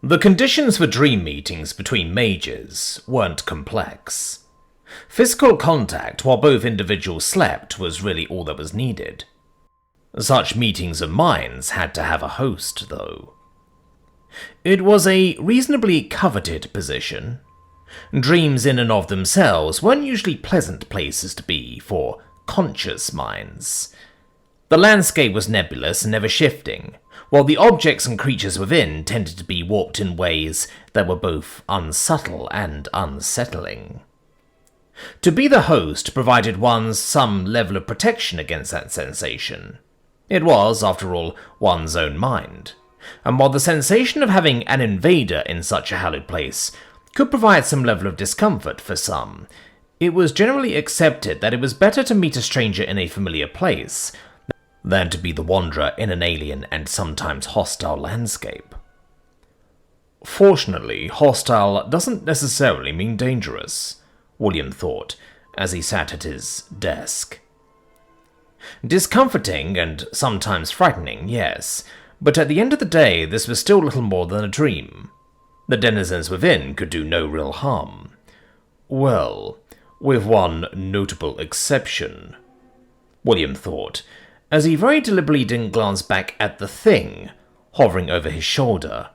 The conditions for dream meetings between mages weren't complex. Physical contact while both individuals slept was really all that was needed. Such meetings of minds had to have a host, though. It was a reasonably coveted position. Dreams in and of themselves weren't usually pleasant places to be for conscious minds. The landscape was nebulous and ever-shifting, while the objects and creatures within tended to be warped in ways that were both unsubtle and unsettling. To be the host provided one some level of protection against that sensation. It was, after all, one's own mind, and while the sensation of having an invader in such a hallowed place could provide some level of discomfort for some, it was generally accepted that it was better to meet a stranger in a familiar place than to be the wanderer in an alien and sometimes hostile landscape. Fortunately, hostile doesn't necessarily mean dangerous, William thought, as he sat at his desk. Discomforting and sometimes frightening, yes, but at the end of the day this was still little more than a dream. The denizens within could do no real harm. Well, with one notable exception, William thought, as he very deliberately didn't glance back at the thing hovering over his shoulder.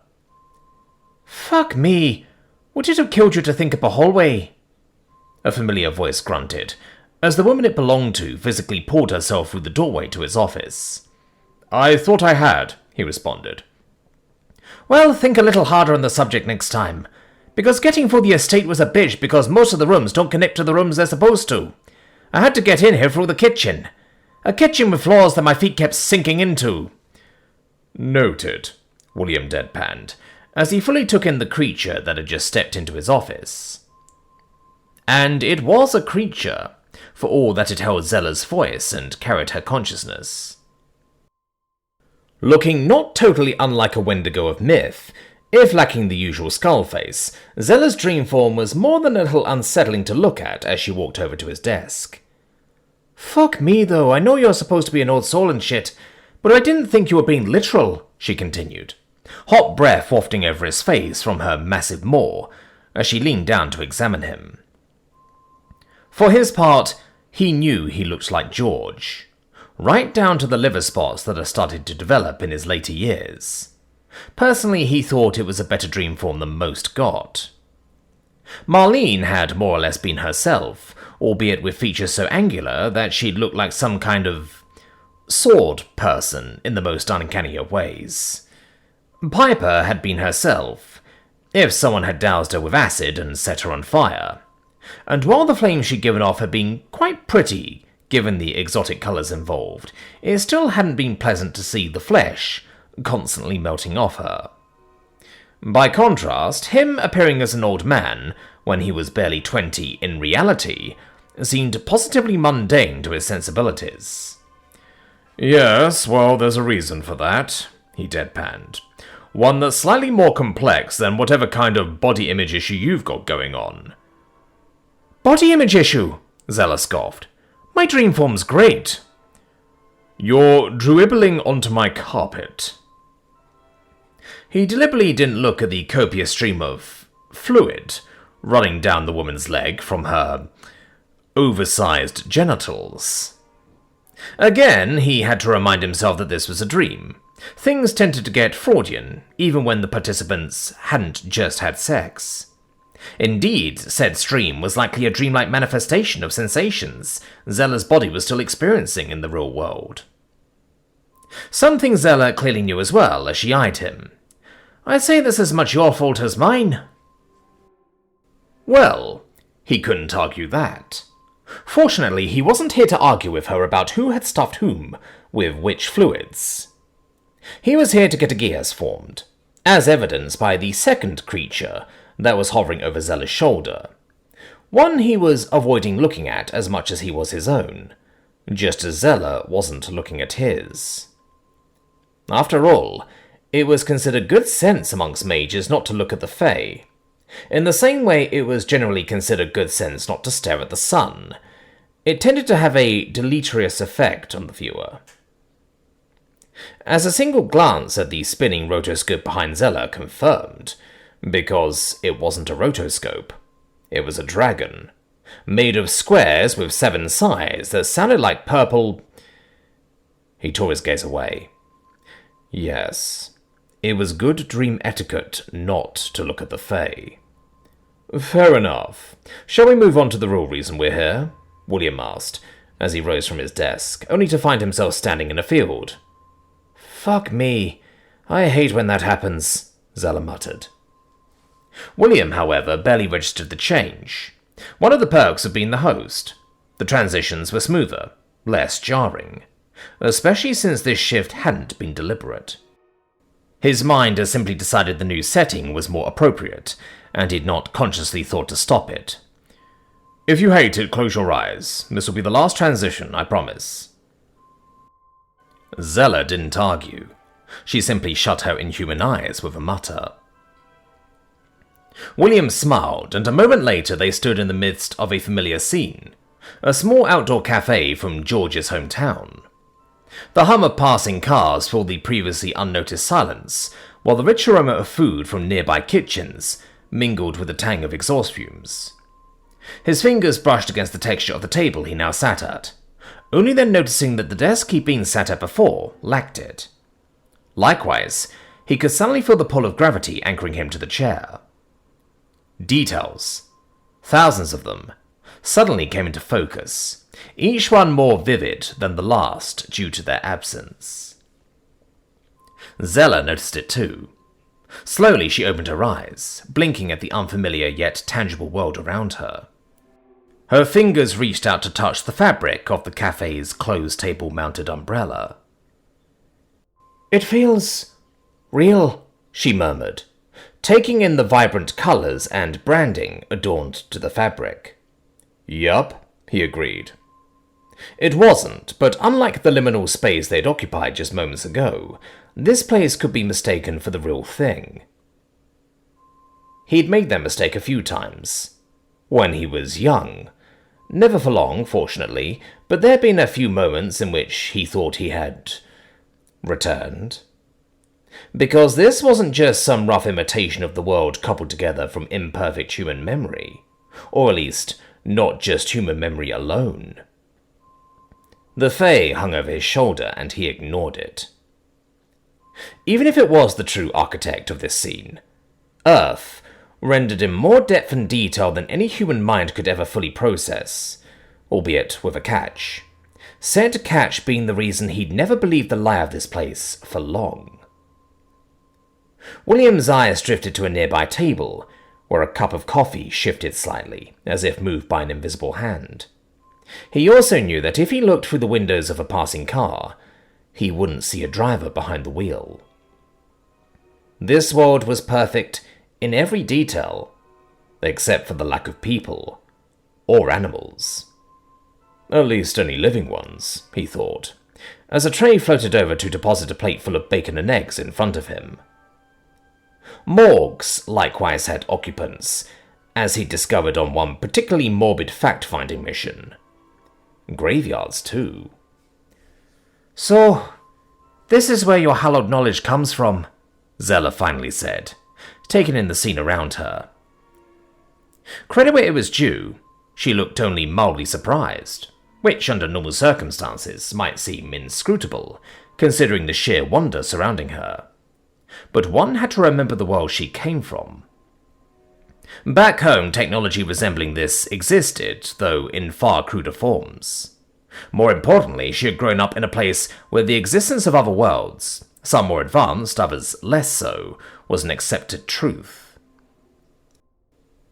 "Fuck me! Would it have killed you to think up a hallway?" A familiar voice grunted, as the woman it belonged to physically pulled herself through the doorway to his office. "I thought I had," he responded. "Well, think a little harder on the subject next time, because getting through the estate was a bitch because most of the rooms don't connect to the rooms they're supposed to. I had to get in here through the kitchen. A kitchen with floors that my feet kept sinking into." "Noted," William deadpanned, as he fully took in the creature that had just stepped into his office. And it was a creature, for all that it held Zella's voice and carried her consciousness. Looking not totally unlike a Wendigo of myth, if lacking the usual skull face, Zella's dream form was more than a little unsettling to look at as she walked over to his desk. "Fuck me, though, I know you're supposed to be an old soul and shit, but I didn't think you were being literal," she continued, hot breath wafting over his face from her massive maw as she leaned down to examine him. For his part, he knew he looked like George, right down to the liver spots that had started to develop in his later years. Personally, he thought it was a better dream form than most got. Marlene had more or less been herself, albeit with features so angular that she'd looked like some kind of sword person in the most uncanny of ways. Piper had been herself, if someone had doused her with acid and set her on fire. And while the flames she'd given off had been quite pretty, given the exotic colours involved, it still hadn't been pleasant to see the flesh constantly melting off her. By contrast, him appearing as an old man, when he was barely 20 in reality, seemed positively mundane to his sensibilities. "Yes, well, there's a reason for that," he deadpanned. "One that's slightly more complex than whatever kind of body image issue you've got going on." "Body image issue?" Zella scoffed. "My dream form's great." "You're dribbling onto my carpet." He deliberately didn't look at the copious stream of fluid running down the woman's leg from her oversized genitals. Again, he had to remind himself that this was a dream. Things tended to get Freudian, even when the participants hadn't just had sex. Indeed, said stream was likely a dreamlike manifestation of sensations Zella's body was still experiencing in the real world. Something Zella clearly knew as well as she eyed him. "I'd say this is as much your fault as mine." Well, he couldn't argue that. Fortunately, he wasn't here to argue with her about who had stuffed whom with which fluids. He was here to get a geas formed, as evidenced by the second creature that was hovering over Zella's shoulder. One he was avoiding looking at as much as he was his own, just as Zella wasn't looking at his. After all, it was considered good sense amongst mages not to look at the Fae. In the same way it was generally considered good sense not to stare at the sun. It tended to have a deleterious effect on the viewer. as a single glance at the spinning rotoscope behind Zella confirmed, because it wasn't a rotoscope. It was a dragon, made of squares with 7 sides that sounded like purple... He tore his gaze away. Yes, it was good dream etiquette not to look at the Fae. Fair enough. Shall we move on to the real reason we're here? William asked, as he rose from his desk, only to find himself standing in a field. Fuck me. I hate when that happens, Zella muttered. William, however, barely registered the change. One of the perks of being the host. The transitions were smoother, less jarring, especially since this shift hadn't been deliberate. His mind had simply decided the new setting was more appropriate, and he'd not consciously thought to stop it. If you hate it, close your eyes. This will be the last transition, I promise. Zella didn't argue. She simply shut her inhuman eyes with a mutter. William smiled, and a moment later they stood in the midst of a familiar scene, a small outdoor cafe from George's hometown. The hum of passing cars filled the previously unnoticed silence, while the rich aroma of food from nearby kitchens mingled with the tang of exhaust fumes. His fingers brushed against the texture of the table he now sat at, only then noticing that the desk he'd been sat at before lacked it. Likewise, he could suddenly feel the pull of gravity anchoring him to the chair. Details, thousands of them, suddenly came into focus, each one more vivid than the last due to their absence. Zella noticed it too. Slowly she opened her eyes, blinking at the unfamiliar yet tangible world around her. Her fingers reached out to touch the fabric of the cafe's closed table-mounted umbrella. It feels real, she murmured, taking in the vibrant colors and branding adorned to the fabric. Yup, he agreed. It wasn't, but unlike the liminal space they'd occupied just moments ago, this place could be mistaken for the real thing. He'd made that mistake a few times. When he was young. Never for long, fortunately, but there'd been a few moments in which he thought he had... returned. Because this wasn't just some rough imitation of the world coupled together from imperfect human memory. Or at least, not just human memory alone. The Fae hung over his shoulder, and he ignored it. Even if it was the true architect of this scene, Earth, rendered in more depth and detail than any human mind could ever fully process, albeit with a catch. Said catch being the reason he'd never believed the lie of this place for long. William's eyes drifted to a nearby table, where a cup of coffee shifted slightly, as if moved by an invisible hand. He also knew that if he looked through the windows of a passing car, he wouldn't see a driver behind the wheel. This world was perfect in every detail, except for the lack of people, or animals. At least any living ones, he thought, as a tray floated over to deposit a plate full of bacon and eggs in front of him. Morgues likewise had occupants, as he discovered on one particularly morbid fact-finding mission. Graveyards, too. So, this is where your hallowed knowledge comes from, Zella finally said, taking in the scene around her. Credit where it was due, she looked only mildly surprised, which under normal circumstances might seem inscrutable, considering the sheer wonder surrounding her. But one had to remember the world she came from. Back home, technology resembling this existed, though in far cruder forms. More importantly, she had grown up in a place where the existence of other worlds, some more advanced, others less so, was an accepted truth.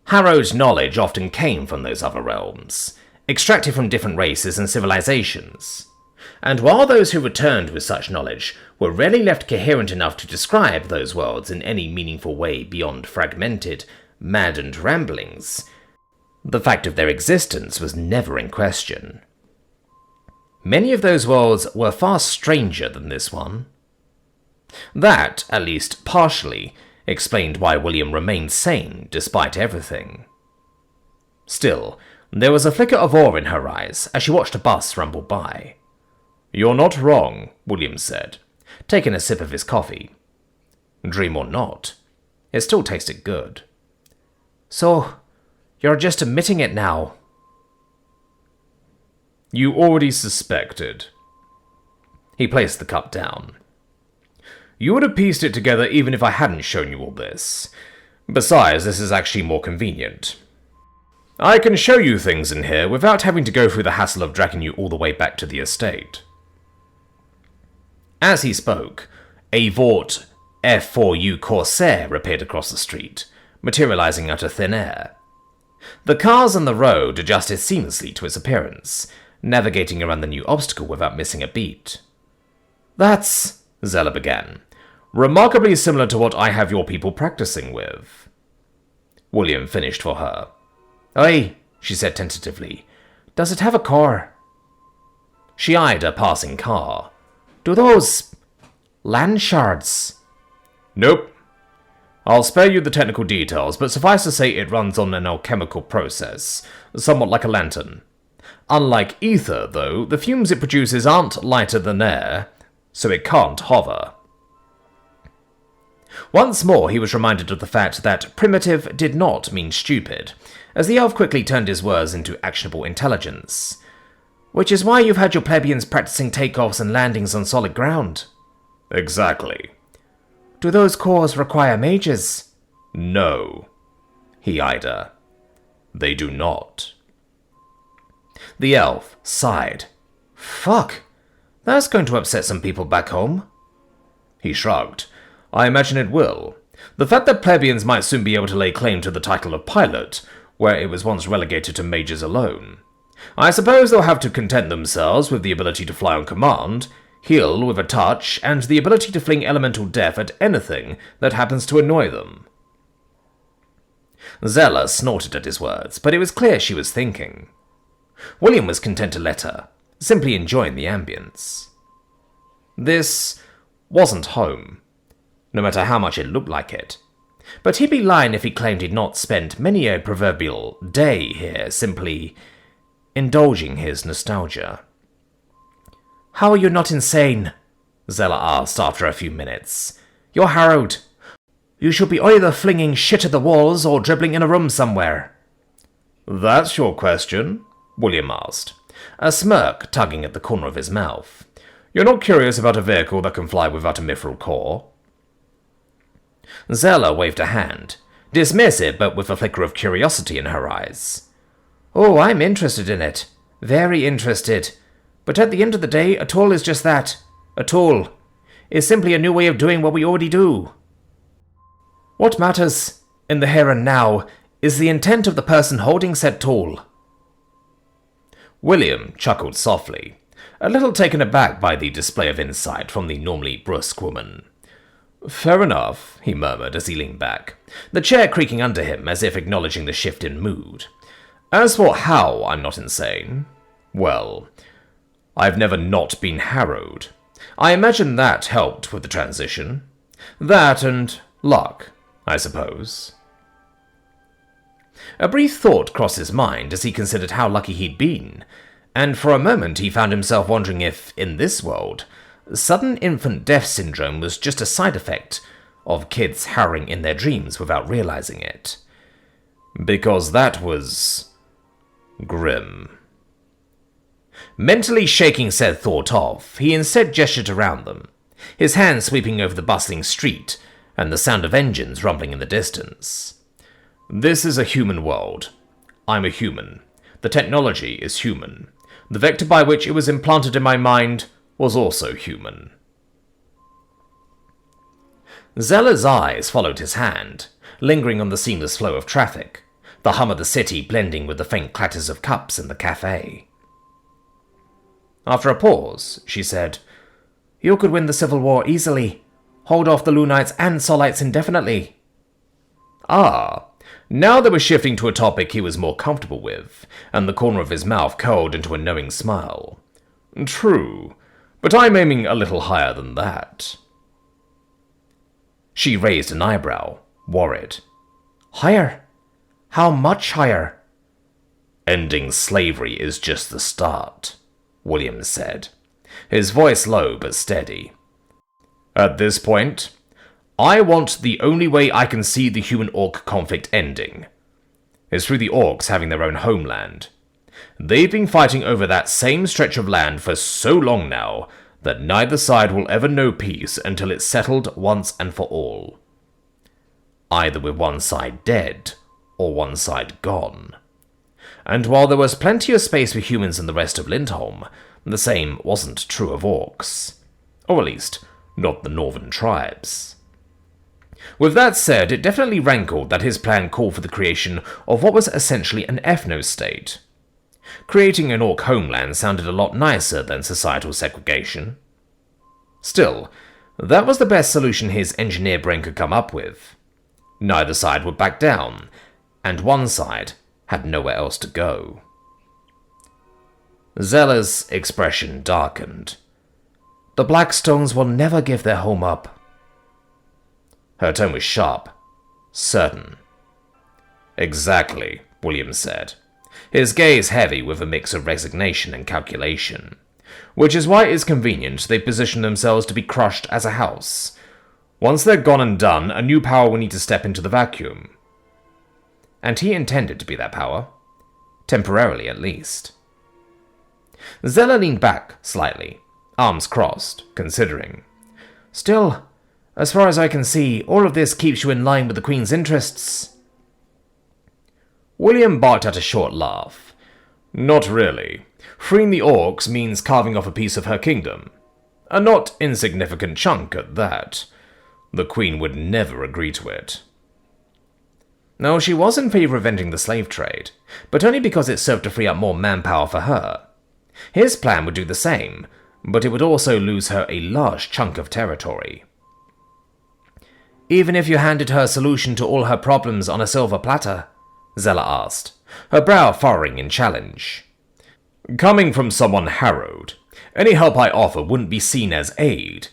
Harrowed knowledge often came from those other realms, extracted from different races and civilizations. And while those who returned with such knowledge were rarely left coherent enough to describe those worlds in any meaningful way beyond fragmented, maddened ramblings, the fact of their existence was never in question. Many of those worlds were far stranger than this one. That, at least partially, explained why William remained sane despite everything. Still, there was a flicker of awe in her eyes as she watched a bus rumble by. "You're not wrong," William said, taking a sip of his coffee. Dream or not, it still tasted good. So, you're just admitting it now? You already suspected. He placed the cup down. You would have pieced it together even if I hadn't shown you all this. Besides, this is actually more convenient. I can show you things in here without having to go through the hassle of dragging you all the way back to the estate. As he spoke, a Vought F4U Corsair appeared across the street, materializing out of thin air. The cars on the road adjusted seamlessly to its appearance, navigating around the new obstacle without missing a beat. That's, Zella began, remarkably similar to what I have your people practicing with. William finished for her. Oi, she said tentatively. Does it have a car? She eyed a passing car. Do those land shards? Nope. I'll spare you the technical details, but suffice to say it runs on an alchemical process, somewhat like a lantern. Unlike ether, though, the fumes it produces aren't lighter than air, so it can't hover. Once more he was reminded of the fact that primitive did not mean stupid, as the elf quickly turned his words into actionable intelligence. Which is why you've had your plebeians practicing takeoffs and landings on solid ground. Exactly. Do those cores require mages? No, he eyed her. They do not. The elf sighed. Fuck, that's going to upset some people back home. He shrugged. I imagine it will. The fact that plebeians might soon be able to lay claim to the title of pilot, where it was once relegated to mages alone. I suppose they'll have to content themselves with the ability to fly on command, heal with a touch, and the ability to fling elemental death at anything that happens to annoy them. Zella snorted at his words, but it was clear she was thinking. William was content to let her, simply enjoying the ambience. This wasn't home, no matter how much it looked like it. But he'd be lying if he claimed he'd not spent many a proverbial day here simply indulging his nostalgia. How are you not insane? Zella asked after a few minutes. You're harrowed. You should be either flinging shit at the walls or dribbling in a room somewhere. That's your question? William asked, a smirk tugging at the corner of his mouth. You're not curious about a vehicle that can fly without a mithril core? Zella waved a hand, dismissive but with a flicker of curiosity in her eyes. Oh, I'm interested in it. Very interested. But at the end of the day, a tool is just that. A tool. It's simply a new way of doing what we already do. What matters, in the here and now, is the intent of the person holding said tool. William chuckled softly, a little taken aback by the display of insight from the normally brusque woman. Fair enough, he murmured as he leaned back, the chair creaking under him as if acknowledging the shift in mood. As for how I'm not insane, well, I've never not been harrowed. I imagine that helped with the transition. That and luck, I suppose. A brief thought crossed his mind as he considered how lucky he'd been, and for a moment he found himself wondering if, in this world, sudden infant death syndrome was just a side effect of kids harrowing in their dreams without realizing it. Because that was grim. Mentally shaking said thought off, he instead gestured around them, his hand sweeping over the bustling street and the sound of engines rumbling in the distance. This is a human world. I'm a human. The technology is human. The vector by which it was implanted in my mind was also human. Zella's eyes followed his hand, lingering on the seamless flow of traffic, the hum of the city blending with the faint clatters of cups in the cafe. After a pause, she said, You could win the Civil War easily. Hold off the Lunites and Solites indefinitely. Ah, now they were shifting to a topic he was more comfortable with, and the corner of his mouth curled into a knowing smile. True, but I'm aiming a little higher than that. She raised an eyebrow, worried. Higher? How much higher? Ending slavery is just the start, William said, his voice low but steady. At this point, I want the only way I can see the human-orc conflict ending is through the orcs having their own homeland. They've been fighting over that same stretch of land for so long now that neither side will ever know peace until it's settled once and for all. Either with one side dead, or one side gone. And while there was plenty of space for humans in the rest of Lindholm, the same wasn't true of orcs. Or at least, not the northern tribes. With that said, it definitely rankled that his plan called for the creation of what was essentially an ethno-state. Creating an orc homeland sounded a lot nicer than societal segregation. Still, that was the best solution his engineer brain could come up with. Neither side would back down, and one side had nowhere else to go. Zella's expression darkened. The Blackstones will never give their home up. Her tone was sharp, certain. Exactly, William said, his gaze heavy with a mix of resignation and calculation, which is why it's convenient they position themselves to be crushed as a house. Once they're gone and done, a new power will need to step into the vacuum. And he intended to be that power. Temporarily, at least. Zella leaned back slightly, arms crossed, considering. Still, as far as I can see, all of this keeps you in line with the Queen's interests. William barked out a short laugh. Not really. Freeing the orcs means carving off a piece of her kingdom. A not insignificant chunk at that. The Queen would never agree to it. No, she was in favor of ending the slave trade, but only because it served to free up more manpower for her. His plan would do the same, but it would also lose her a large chunk of territory. Even if you handed her a solution to all her problems on a silver platter? Zella asked, her brow furrowing in challenge. Coming from someone harrowed, any help I offer wouldn't be seen as aid.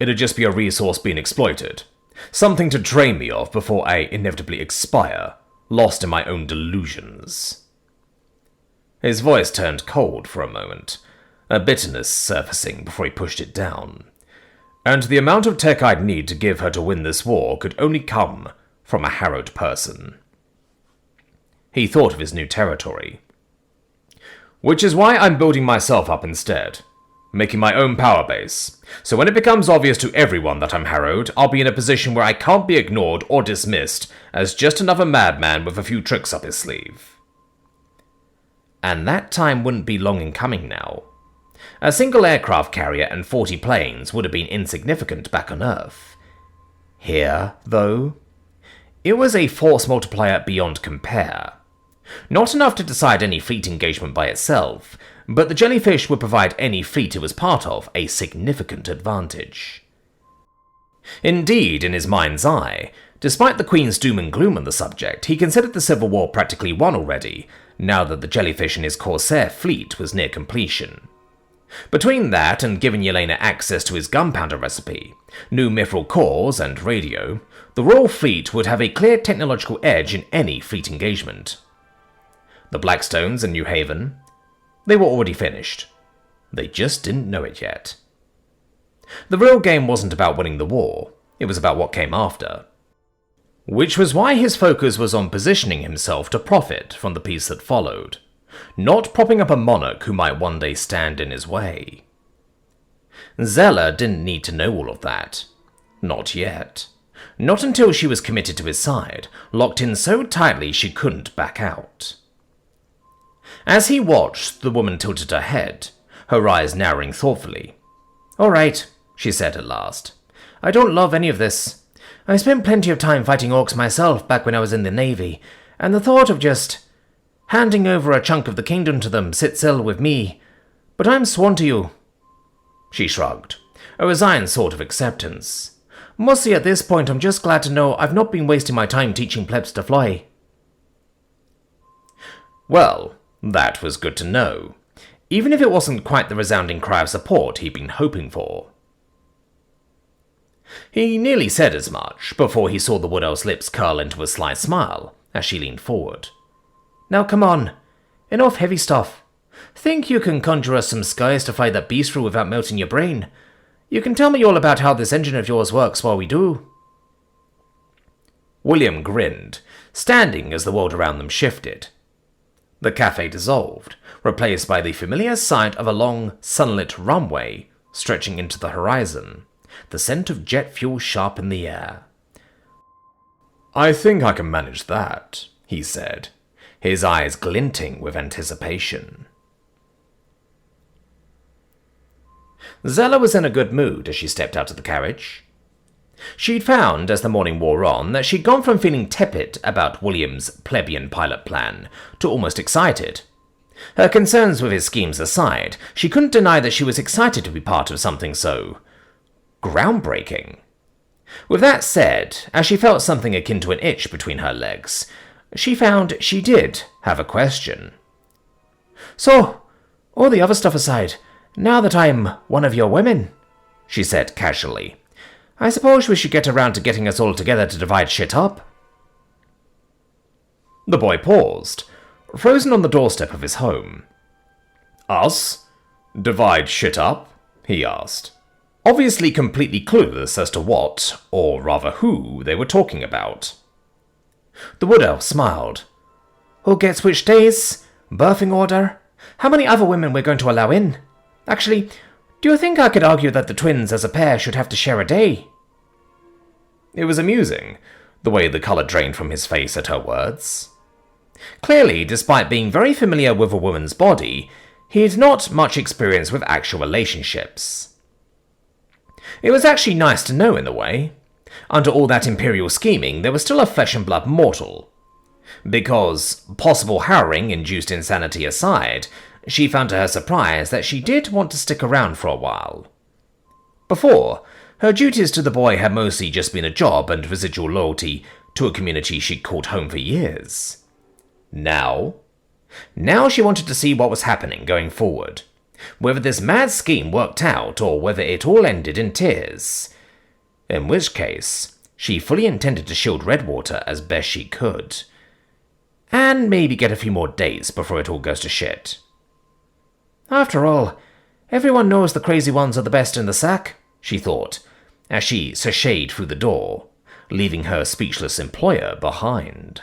It'd just be a resource being exploited. Something to drain me of before I inevitably expire, lost in my own delusions. His voice turned cold for a moment, a bitterness surfacing before he pushed it down. And the amount of tech I'd need to give her to win this war could only come from a harrowed person. He thought of his new territory. Which is why I'm building myself up instead. Making my own power base, so when it becomes obvious to everyone that I'm harrowed, I'll be in a position where I can't be ignored or dismissed as just another madman with a few tricks up his sleeve. And that time wouldn't be long in coming now. A single aircraft carrier and 40 planes would have been insignificant back on Earth. Here, though, it was a force multiplier beyond compare. Not enough to decide any fleet engagement by itself, but the jellyfish would provide any fleet it was part of a significant advantage. Indeed, in his mind's eye, despite the Queen's doom and gloom on the subject, he considered the Civil War practically won already, now that the jellyfish and his Corsair fleet was near completion. Between that and giving Yelena access to his gunpowder recipe, new mithril cores and radio, the Royal Fleet would have a clear technological edge in any fleet engagement. The Blackstones and New Haven, they were already finished. They just didn't know it yet. The real game wasn't about winning the war, it was about what came after. Which was why his focus was on positioning himself to profit from the peace that followed, not propping up a monarch who might one day stand in his way. Zella didn't need to know all of that. Not yet. Not until she was committed to his side, locked in so tightly she couldn't back out. As he watched, the woman tilted her head, her eyes narrowing thoughtfully. "All right," she said at last. "I don't love any of this. I spent plenty of time fighting orcs myself back when I was in the Navy, and the thought of just handing over a chunk of the kingdom to them sits ill with me. But I'm sworn to you." She shrugged, a resigned sort of acceptance. "Mostly at this point I'm just glad to know I've not been wasting my time teaching plebs to fly." Well, that was good to know, even if it wasn't quite the resounding cry of support he'd been hoping for. He nearly said as much before he saw the Wood Elf's lips curl into a sly smile as she leaned forward. "Now come on, enough heavy stuff. Think you can conjure us some skies to fly that beast through without melting your brain? You can tell me all about how this engine of yours works while we do." William grinned, standing as the world around them shifted. The cafe dissolved, replaced by the familiar sight of a long, sunlit runway stretching into the horizon, the scent of jet fuel sharp in the air. "I think I can manage that," he said, his eyes glinting with anticipation. Zella was in a good mood as she stepped out of the carriage. She'd found, as the morning wore on, that she'd gone from feeling tepid about William's plebeian pilot plan to almost excited. Her concerns with his schemes aside, she couldn't deny that she was excited to be part of something so groundbreaking. With that said, as she felt something akin to an itch between her legs, she found she did have a question. "So, all the other stuff aside, now that I'm one of your women," she said casually, "I suppose we should get around to getting us all together to divide shit up." The boy paused, frozen on the doorstep of his home. "Us? Divide shit up?" he asked, obviously completely clueless as to what, or rather who, they were talking about. The wood elf smiled. "Who gets which days? Birthing order? How many other women we're going to allow in? Actually, do you think I could argue that the twins as a pair should have to share a day?" It was amusing, the way the colour drained from his face at her words. Clearly, despite being very familiar with a woman's body, he had not much experience with actual relationships. It was actually nice to know in a way. Under all that imperial scheming, there was still a flesh-and-blood mortal. Because, possible harrowing-induced insanity aside, she found to her surprise that she did want to stick around for a while. Before, her duties to the boy had mostly just been a job and residual loyalty to a community she'd called home for years. Now she wanted to see what was happening going forward, whether this mad scheme worked out or whether it all ended in tears. In which case, she fully intended to shield Redwater as best she could. And maybe get a few more days before it all goes to shit. After all, everyone knows the crazy ones are the best in the sack, she thought, as she sashayed through the door, leaving her speechless employer behind.